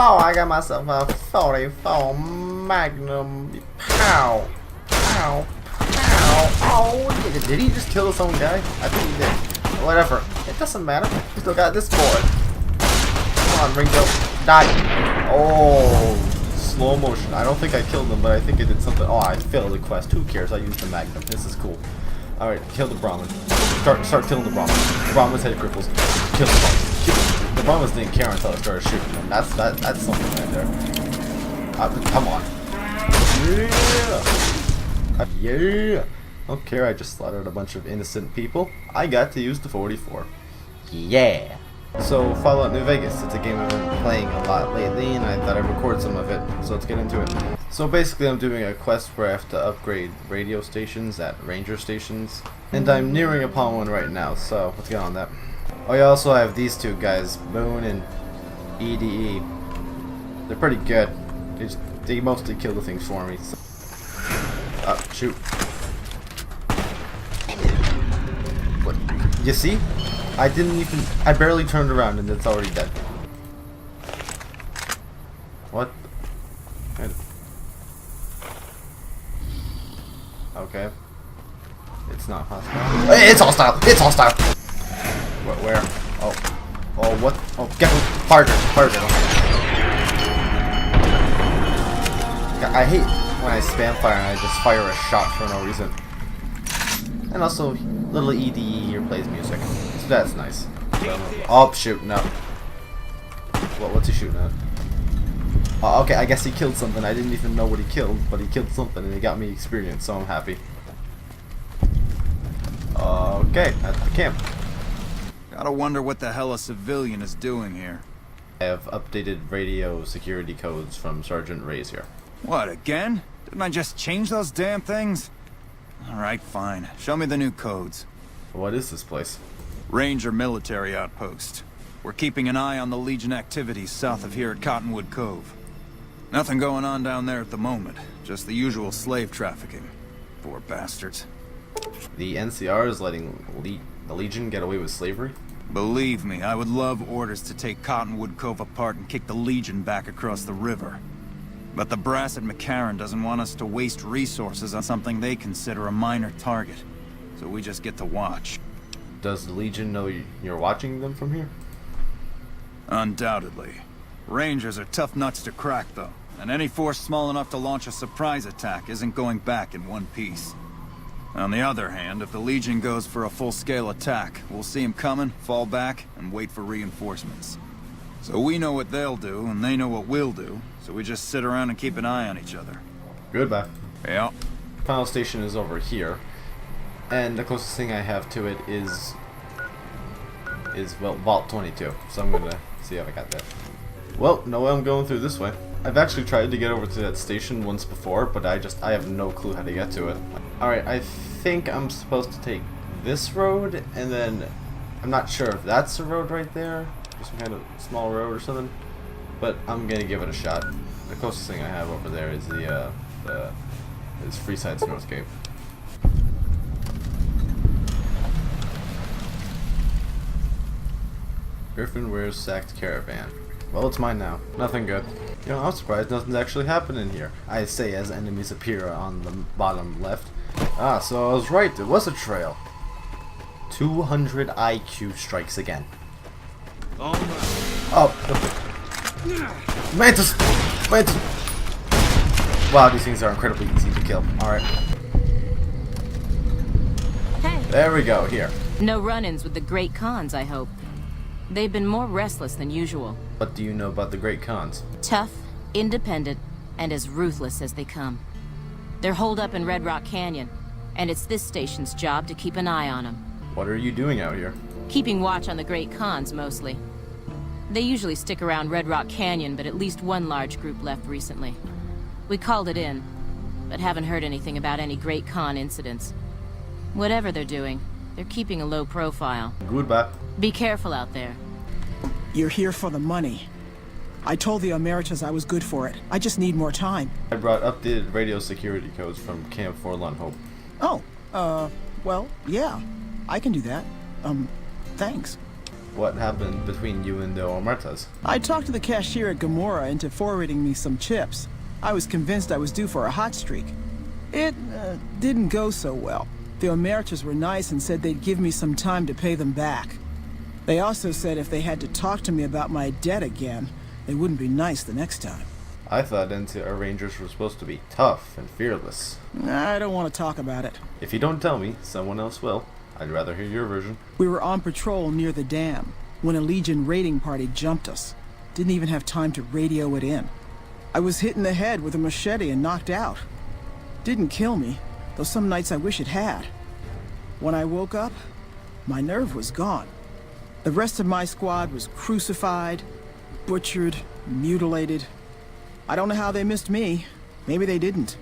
Bow, I got myself a 44 Magnum. Pow. Pow. Pow. Oh, did he just kill his own guy? I think he did. Whatever. It doesn't matter. We still got this boy. Come on, Ringo. Die. Oh, slow motion. I don't think I killed him, but I think I did something. Oh, I failed the quest. Who cares? I used the Magnum. This is cool. Alright, kill the Brahmin. Start killing the Brahmin. The Brahmin's head cripples. Kill the Brahmin. The Brahmins didn't care until I started shooting them. That's something right there. Come on. Yeah. Yeah. Don't care, I just slaughtered a bunch of innocent people. I got to use the 44. Yeah. So, Fallout New Vegas. It's a game I've been playing a lot lately, and I thought I'd record some of it. So let's get into it. So basically I'm doing a quest where I have to upgrade radio stations at ranger stations. And I'm nearing upon one right now, so let's get on that. Oh yeah, also I have these two guys, Boone and EDE. They're pretty good. They mostly kill the things for me. So. Shoot. What? You see? I barely turned around and it's already dead. What? Okay. It's not hostile. It's hostile! It's hostile! Where? Oh, what? Oh, get harder. I hate when I spam fire and I just fire a shot for no reason. And also, little EDE here plays music, so that's nice. Oh, shoot, no. What's he shooting at? Oh, okay, I guess he killed something. I didn't even know what he killed, but he killed something and he got me experience, so I'm happy. Okay, at the camp. Gotta wonder what the hell a civilian is doing here. I have updated radio security codes from Sergeant Ray's here. What, again? Didn't I just change those damn things? Alright, fine. Show me the new codes. What is this place? Ranger military outpost. We're keeping an eye on the Legion activities south of here at Cottonwood Cove. Nothing going on down there at the moment. Just the usual slave trafficking. Poor bastards. The NCR is letting the Legion get away with slavery? Believe me, I would love orders to take Cottonwood Cove apart and kick the Legion back across the river. But the brass at McCarran doesn't want us to waste resources on something they consider a minor target. So we just get to watch. Does the Legion know you're watching them from here? Undoubtedly. Rangers are tough nuts to crack, though. And any force small enough to launch a surprise attack isn't going back in one piece. On the other hand, if the Legion goes for a full-scale attack, we'll see them coming, fall back, and wait for reinforcements. So we know what they'll do, and they know what we'll do, so we just sit around and keep an eye on each other. Goodbye. Yeah. Final station is over here, and the closest thing I have to it is well, Vault 22, so I'm gonna see if I got that. Well, no way I'm going through this way. I've actually tried to get over to that station once before, but I have no clue how to get to it. Alright, I think I'm supposed to take this road, and then I'm not sure if that's a road right there, or some kind of small road or something, but I'm gonna give it a shot. The closest thing I have over there is is Freeside's Northgate. Griffin wears sacked caravan. Well, it's mine now. Nothing good. You know, I'm surprised nothing's actually happened in here. I say as enemies appear on the bottom left. Ah, so I was right. It was a trail. 200 IQ strikes again. Oh. Mantis! Mantis! Wow, these things are incredibly easy to kill. Alright. Hey. There we go, here. No run-ins with the Great Khans, I hope. They've been more restless than usual. What do you know about the Great Khans? Tough, independent, and as ruthless as they come. They're holed up in Red Rock Canyon, and it's this station's job to keep an eye on them. What are you doing out here? Keeping watch on the Great Khans, mostly. They usually stick around Red Rock Canyon, but at least one large group left recently. We called it in, but haven't heard anything about any Great Khan incidents. Whatever they're doing, they're keeping a low profile. Goodbye. Be careful out there. You're here for the money. I told the Emeritus I was good for it. I just need more time. I brought updated radio security codes from Camp Forlorn Hope. Oh, well, yeah. I can do that. Thanks. What happened between you and the Omertas? I talked to the cashier at Gamora into forwarding me some chips. I was convinced I was due for a hot streak. It didn't go so well. The Omertas were nice and said they'd give me some time to pay them back. They also said if they had to talk to me about my debt again, they wouldn't be nice the next time. I thought Rangers were supposed to be tough and fearless. I don't want to talk about it. If you don't tell me, someone else will. I'd rather hear your version. We were on patrol near the dam when a Legion raiding party jumped us. Didn't even have time to radio it in. I was hit in the head with a machete and knocked out. Didn't kill me, though some nights I wish it had. When I woke up, my nerve was gone. The rest of my squad was crucified, butchered, mutilated. I don't know how they missed me. Maybe they didn't.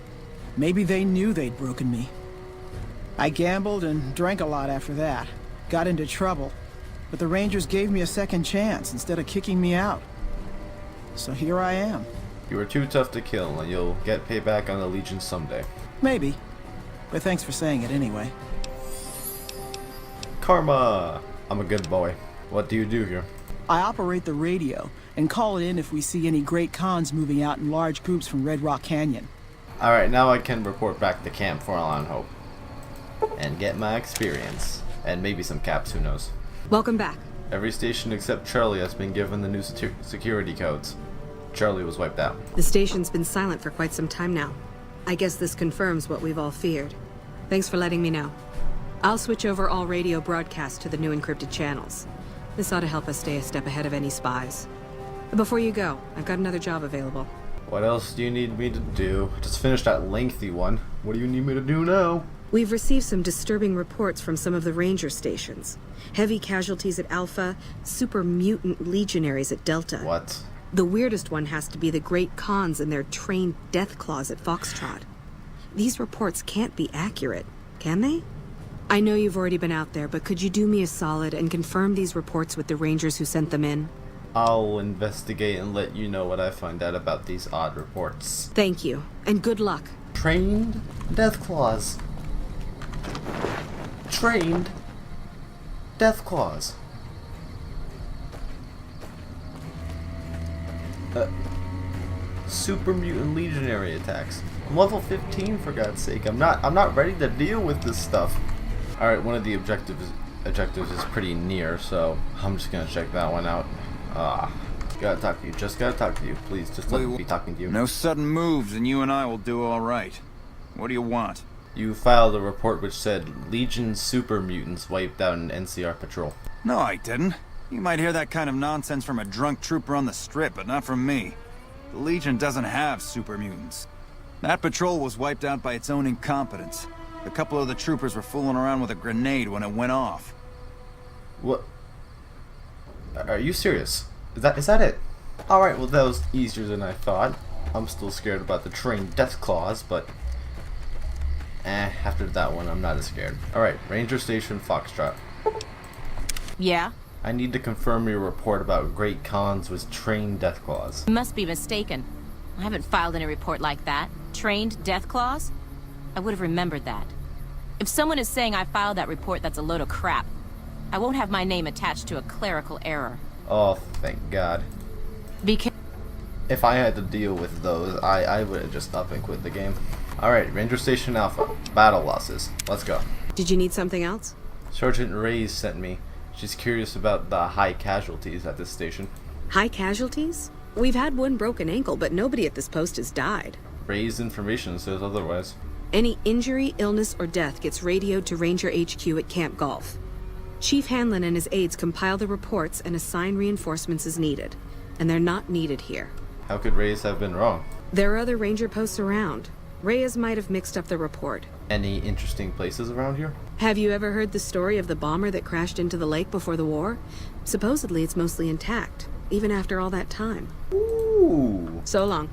Maybe they knew they'd broken me. I gambled and drank a lot after that. Got into trouble. But the Rangers gave me a second chance instead of kicking me out. So here I am. You were too tough to kill, and you'll get payback on the Legion someday. Maybe. But thanks for saying it anyway. Karma! I'm a good boy. What do you do here? I operate the radio and call it in if we see any great cons moving out in large groups from Red Rock Canyon. Alright, now I can report back to camp for All On Hope. And get my experience. And maybe some caps, who knows. Welcome back. Every station except Charlie has been given the new security codes. Charlie was wiped out. The station's been silent for quite some time now. I guess this confirms what we've all feared. Thanks for letting me know. I'll switch over all radio broadcasts to the new encrypted channels. This ought to help us stay a step ahead of any spies. Before you go, I've got another job available. What else do you need me to do? Just finished that lengthy one. What do you need me to do now? We've received some disturbing reports from some of the ranger stations. Heavy casualties at Alpha, super mutant legionaries at Delta. What? The weirdest one has to be the Great Khans and their trained death claws at Foxtrot. These reports can't be accurate, can they? I know you've already been out there, but could you do me a solid and confirm these reports with the Rangers who sent them in? I'll investigate and let you know what I find out about these odd reports. Thank you, and good luck. Trained Deathclaws. Trained Deathclaws. Super mutant legionary attacks. I'm level 15 for God's sake. I'm not ready to deal with this stuff. Alright, one of the objectives is pretty near, so I'm just gonna check that one out. Gotta talk to you. Just gotta talk to you. Please, just let me be talking to you. No sudden moves and you and I will do all right. What do you want? You filed a report which said Legion super mutants wiped out an NCR patrol. No, I didn't. You might hear that kind of nonsense from a drunk trooper on the strip, but not from me. The Legion doesn't have super mutants. That patrol was wiped out by its own incompetence. A couple of the troopers were fooling around with a grenade when it went off. What? Are you serious? Is that it? Alright, well that was easier than I thought. I'm still scared about the trained Deathclaws, but after that one I'm not as scared. Alright, Ranger Station Foxtrot. Yeah? I need to confirm your report about Great Khans with trained Deathclaws. You must be mistaken. I haven't filed any report like that. Trained death claws? I would have remembered that. If someone is saying I filed that report, that's a load of crap. I won't have my name attached to a clerical error. Oh, thank God. If I had to deal with those, I would have just up and quit the game. Alright, Ranger Station Alpha. Battle losses. Let's go. Did you need something else? Sergeant Reyes sent me. She's curious about the high casualties at this station. High casualties? We've had one broken ankle, but nobody at this post has died. Reyes information says otherwise. Any injury, illness, or death gets radioed to Ranger HQ at Camp Golf. Chief Hanlon and his aides compile the reports and assign reinforcements as needed. And they're not needed here. How could Reyes have been wrong? There are other ranger posts around. Reyes might have mixed up the report. Any interesting places around here? Have you ever heard the story of the bomber that crashed into the lake before the war? Supposedly it's mostly intact, even after all that time. Ooh. So long.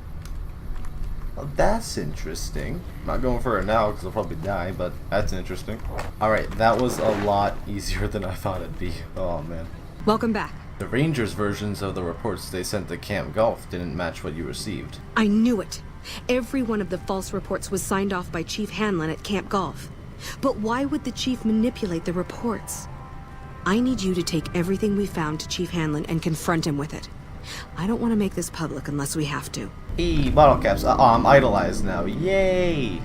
Well, that's interesting. I'm not going for it now because I'll probably die, but that's interesting. Alright, that was a lot easier than I thought it'd be. Oh man. Welcome back. The Rangers' versions of the reports they sent to Camp Golf didn't match what you received. I knew it. Every one of the false reports was signed off by Chief Hanlon at Camp Golf. But why would the chief manipulate the reports? I need you to take everything we found to Chief Hanlon and confront him with it. I don't want to make this public unless we have to. Bottle caps. I'm idolized now. Yay!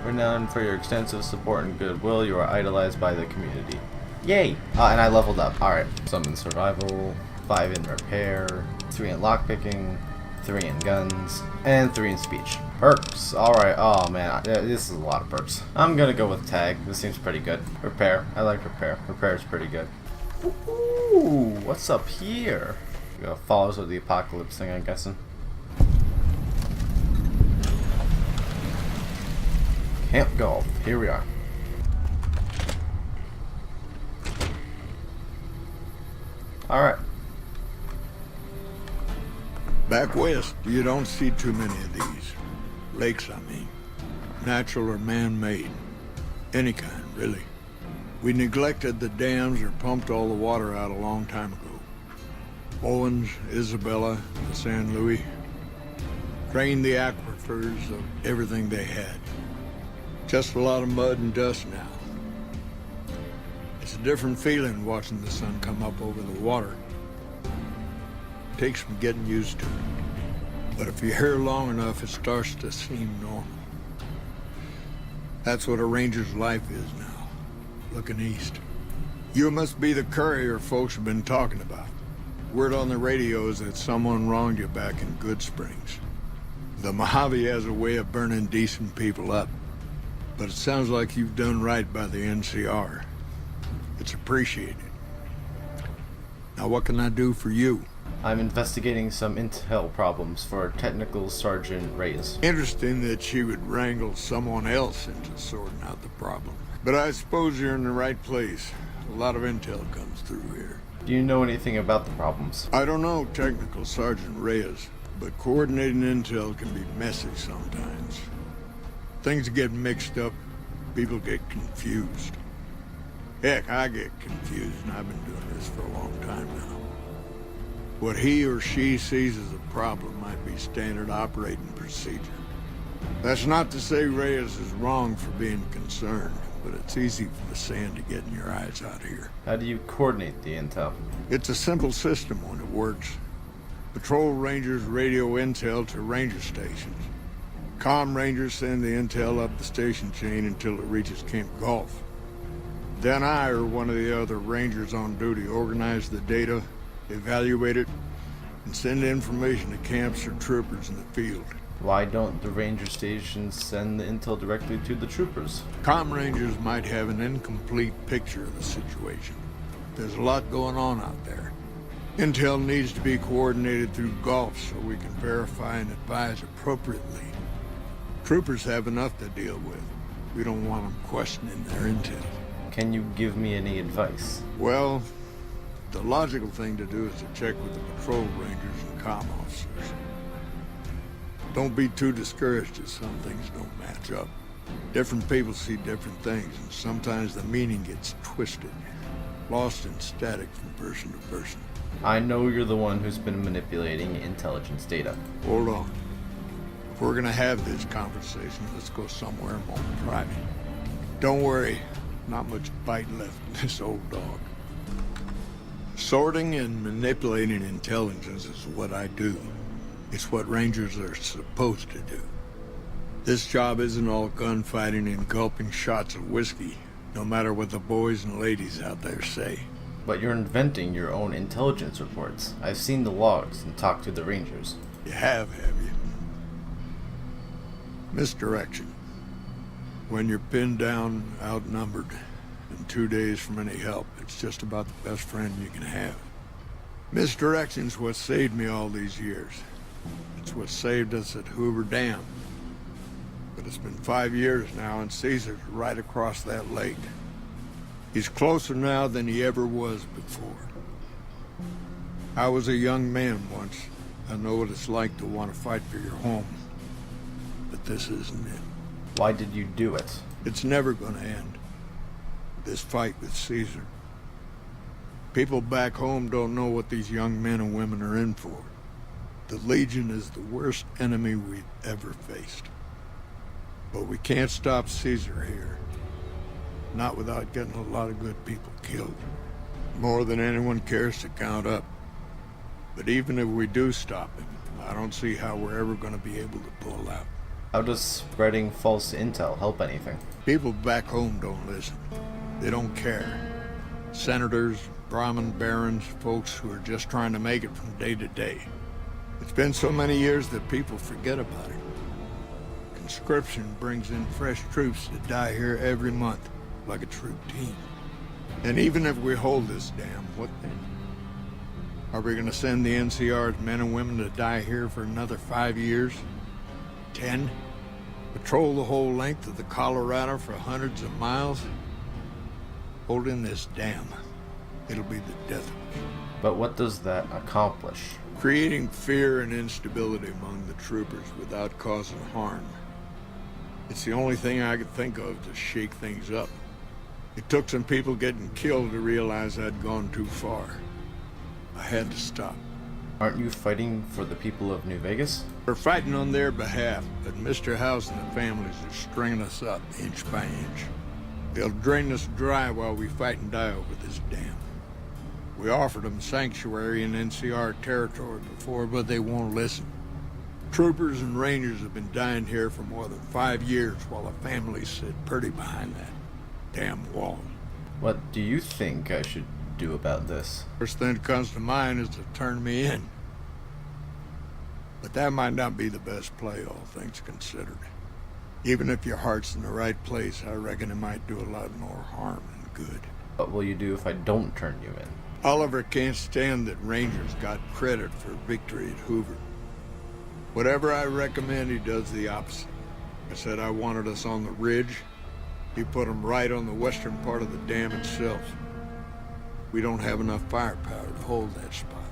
Renowned for your extensive support and goodwill, you are idolized by the community. Yay! And I leveled up. Alright. Some in survival, 5 in repair, 3 in lockpicking, 3 in guns, and 3 in speech. Perks. Alright. Oh man, this is a lot of perks. I'm gonna go with tag. This seems pretty good. Repair. I like repair. Repair is pretty good. Ooh, what's up here? Follows with the apocalypse thing, I'm guessing. Camp Golf. Here we are. Alright. Back west, you don't see too many of these. Lakes, I mean. Natural or man-made. Any kind, really. We neglected the dams or pumped all the water out a long time ago. Owens, Isabella, the San Luis. Drained the aquifers of everything they had. Just a lot of mud and dust now. It's a different feeling watching the sun come up over the water. Takes some getting used to. But if you're here long enough, it starts to seem normal. That's what a ranger's life is now, looking east. You must be the courier folks have been talking about. Word on the radio is that someone wronged you back in Good Springs. The Mojave has a way of burning decent people up. But it sounds like you've done right by the NCR. It's appreciated. Now what can I do for you? I'm investigating some intel problems for Technical Sergeant Reyes. Interesting that she would wrangle someone else into sorting out the problem. But I suppose you're in the right place. A lot of intel comes through here. Do you know anything about the problems? I don't know Technical Sergeant Reyes, but coordinating intel can be messy sometimes. Things get mixed up, people get confused. Heck, I get confused, and I've been doing this for a long time now. What he or she sees as a problem might be standard operating procedure. That's not to say Reyes is wrong for being concerned, but it's easy for the sand to get in your eyes out here. How do you coordinate the intel? It's a simple system when it works. Patrol rangers radio intel to ranger stations. Comm rangers send the intel up the station chain until it reaches Camp Golf. Then I or one of the other rangers on duty organize the data, evaluate it, and send information to camps or troopers in the field. Why don't the ranger stations send the intel directly to the troopers? Comm rangers might have an incomplete picture of the situation. There's a lot going on out there. Intel needs to be coordinated through Golf so we can verify and advise appropriately. Troopers have enough to deal with. We don't want them questioning their intel. Can you give me any advice? Well, the logical thing to do is to check with the patrol rangers and comm officers. Don't be too discouraged if some things don't match up. Different people see different things, and sometimes the meaning gets twisted, lost in static from person to person. I know you're the one who's been manipulating intelligence data. Hold on. If we're gonna have this conversation, let's go somewhere more private. Don't worry, not much bite left in this old dog. Sorting and manipulating intelligence is what I do. It's what Rangers are supposed to do. This job isn't all gunfighting and gulping shots of whiskey, no matter what the boys and ladies out there say. But you're inventing your own intelligence reports. I've seen the logs and talked to the rangers. You have you? Misdirection. When you're pinned down, outnumbered, and 2 days from any help, it's just about the best friend you can have. Misdirection's what saved me all these years. It's what saved us at Hoover Dam. But it's been 5 years now, and Caesar's right across that lake. He's closer now than he ever was before. I was a young man once. I know what it's like to want to fight for your home. But this isn't it. Why did you do it? It's never gonna end. This fight with Caesar. People back home don't know what these young men and women are in for. The Legion is the worst enemy we've ever faced. But we can't stop Caesar here. Not without getting a lot of good people killed. more than anyone cares to count up. But even if we do stop him, I don't see how we're ever going to be able to pull out. How does spreading false intel help anything? People back home don't listen. They don't care. Senators, Brahmin barons, folks who are just trying to make it from day to day. It's been so many years that people forget about it. Conscription brings in fresh troops that die here every month, like it's routine. And even if we hold this dam, what then? Are we going to send the NCR's men and women to die here for another 5 years? 10? Patrol the whole length of the Colorado for hundreds of miles? Holding this dam, it'll be the death of us. But what does that accomplish? Creating fear and instability among the troopers without causing harm. It's the only thing I could think of to shake things up. It took some people getting killed to realize I'd gone too far. I had to stop. Aren't you fighting for the people of New Vegas? We're fighting on their behalf, but Mr. House and the families are stringing us up inch by inch. They'll drain us dry while we fight and die over this dam. We offered them sanctuary in NCR territory before, but they won't listen. Troopers and rangers have been dying here for more than 5 years while the families sit pretty behind that damn wall. What do you think I should do about this? First thing that comes to mind is to turn me in. But that might not be the best play, all things considered. Even if your heart's in the right place, I reckon it might do a lot more harm than good. What will you do if I don't turn you in? Oliver can't stand that Rangers got credit for victory at Hoover. Whatever I recommend, he does the opposite. I said I wanted us on the ridge. He put them right on the western part of the dam itself. We don't have enough firepower to hold that spot.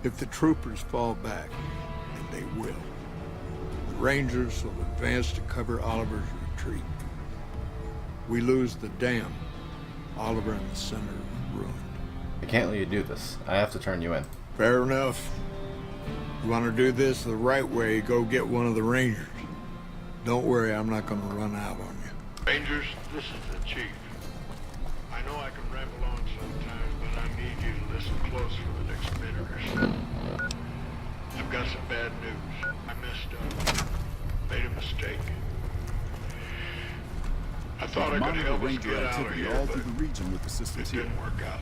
If the troopers fall back, and they will, the Rangers will advance to cover Oliver's retreat. We lose the dam, Oliver and the center are ruined. I can't let you do this. I have to turn you in. Fair enough. You want to do this the right way, go get one of the Rangers. Don't worry, I'm not going to run out on you. Rangers, this is the chief. I know I can ramble on sometimes, but I need you to listen close for the next minute or so. I've got some bad news. I messed up. Made a mistake. I thought I could help us get out of here, all but through the region with the it systems here. didn't work out.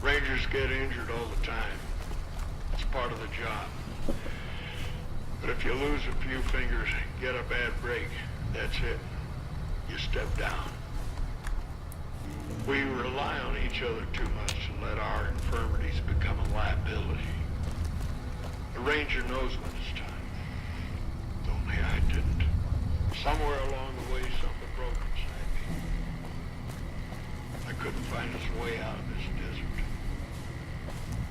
Rangers get injured all the time. It's part of the job. But if you lose a few fingers, get a bad break, that's it. You step down. We rely on each other too much to let our infirmities become a liability. The Ranger knows when it's time. Only I didn't. Somewhere along the way, something broke inside me. I couldn't find its way out of this desert.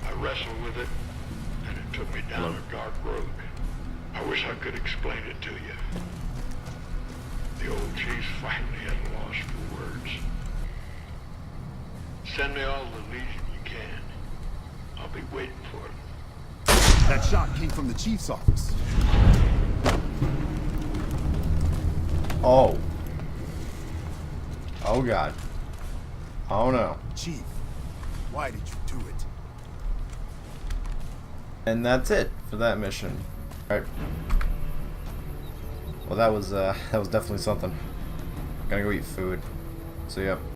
I wrestled with it, and it took me down a dark road. I wish I could explain it to you. The old chief's finally at a loss for words. Send me all the Legion you can. I'll be waiting for it. That shot came from the chief's office. Oh. Oh god. Oh no. Chief, why did you do it? And that's it for that mission. Alright. Well, that was definitely something. Gotta go eat food. So, yep.